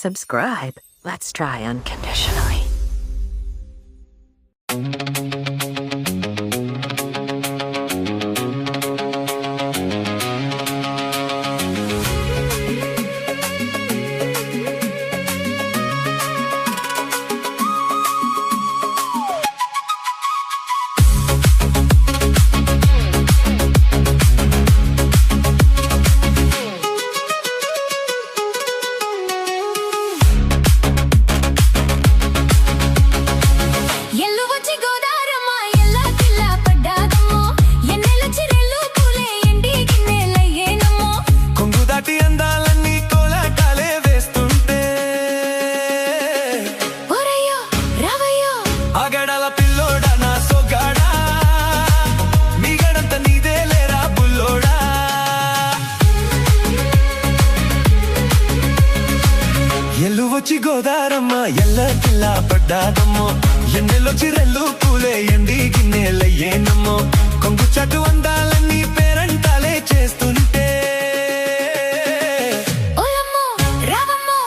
subscribe. Let's try unconditionally. వచ్చి గోదారమ్మ ఎల్ల కిల్లా పడ్డాదమ్మో ఎన్నెలో చిరెల్లు పూలే ఎండి గిన్నెలయ్యేనమ్మో కొంగు చాటు అందాలన్నీ పేరంటాలే చేస్తుంటే ఓయమ్మో రావమ్మో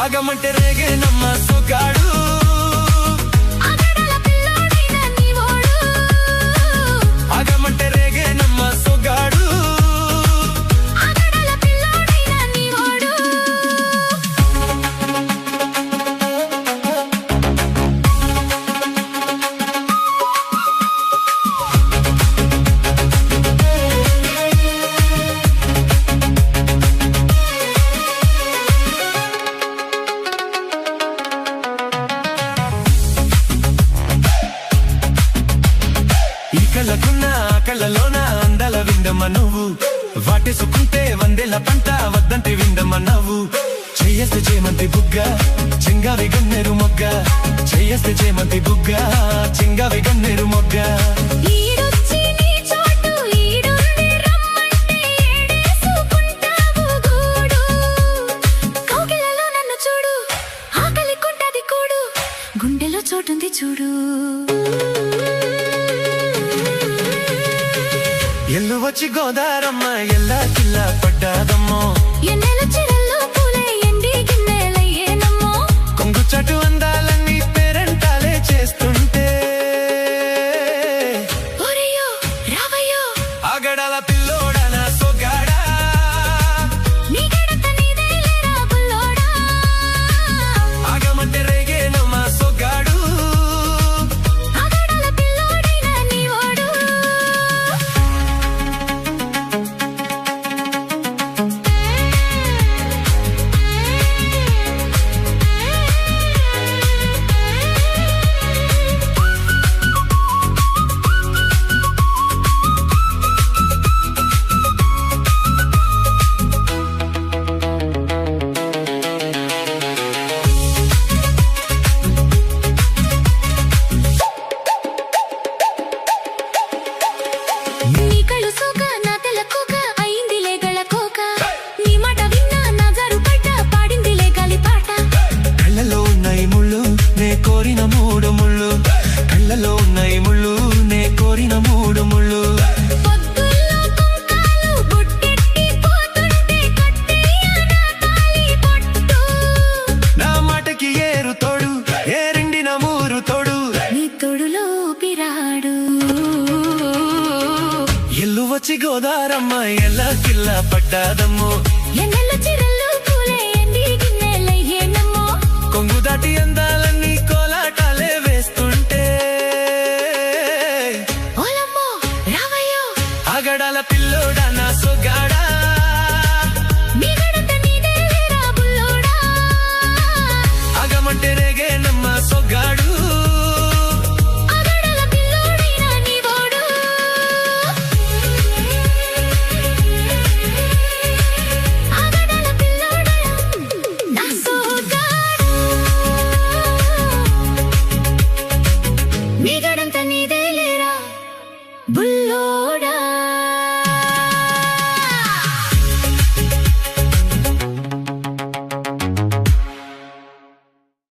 ఆగమంటే రేగేనమ్మ సుగాడు ఆగడాల పిల్లోడైన నీవోడు ఆగమంటే రేగేనమ్మ సుగాడు ఆగడాల పిల్లోడైన నీవోడు కళ్ళకున్న కళ్ళలోన అందాల విందమ్మ నువ్వు వాటేసుకుంటే వందేల పంట వద్దంటే విందమ్మ నవ్వు చెయ్యేస్తే చేమంతి బుగ్గ చెంగావి గన్నేరు మొగ్గ చెయ్యేస్తే చేమంతి బుగ్గ చెంగావి గన్నేరు మొగ్గ ఈడొచ్చి నీ చోటు ఈడుంది రమ్మంటే ఏడేసుకుంటావు గూడు కౌగిలలో నన్ను చూడు ఆకలికుంటది కూడు గుండెలో చోటుంది చూడు ఎల్లు వచ్చి గోదారమ్మ ఎల్లా కిల్లా పడ్డాదమ్మో ఎన్నెల చిరల్లో పూలే ఎండి గిన్నెలయ్యేనమ్మో కొంగు చాటు అందాలన్నీ పేరంటాలే చేస్తుంటే ఓరియో రావయ్యో ఆగడాల పిల్లోడన సొగాడా నీ గడత నీదేలేరా బుల్లోడా ఆగమంటే రేగేనమ్మ సొగాడు ఆగడాల పిల్లోడైన నీవోడు నీ కళ్ళు సోక నా తెల్ల కోక అయిందిలే గళ్ళ కోక నీ మాట విన్నా నా జారు పడ్డ పాడిందిలే గాలి పాట కళ్ళలో ఉన్నాయి ముళ్ళు నే కోరిన మూడు ముళ్ళు కళ్ళలో ఉన్నాయి ముళ్ళు నే కోరిన మూడు ముళ్ళు పొద్దుల్లో కుంకాలు బుట్టెట్టి పోతుంటే కట్టెయ్య నా తాళి పొట్టు నా మాటకి ఏరు తోడు ఏరిండిన మూరు తోడు నీ తొడులో పిరాడు ఎల్లు వచ్చి గోదారమ్మ ఎల్ల కిల్లా పడ్డాదమ్మో ఎన్నెల చిరల్లో పూలే ఎండి గిన్నెలయ్యేనమ్మో కొంగు దాటి అందాలన్నీ కోలాటాలే వేస్తుంటే ఓలమ్మో రావయ్యో ఆగడాల పిల్లోడన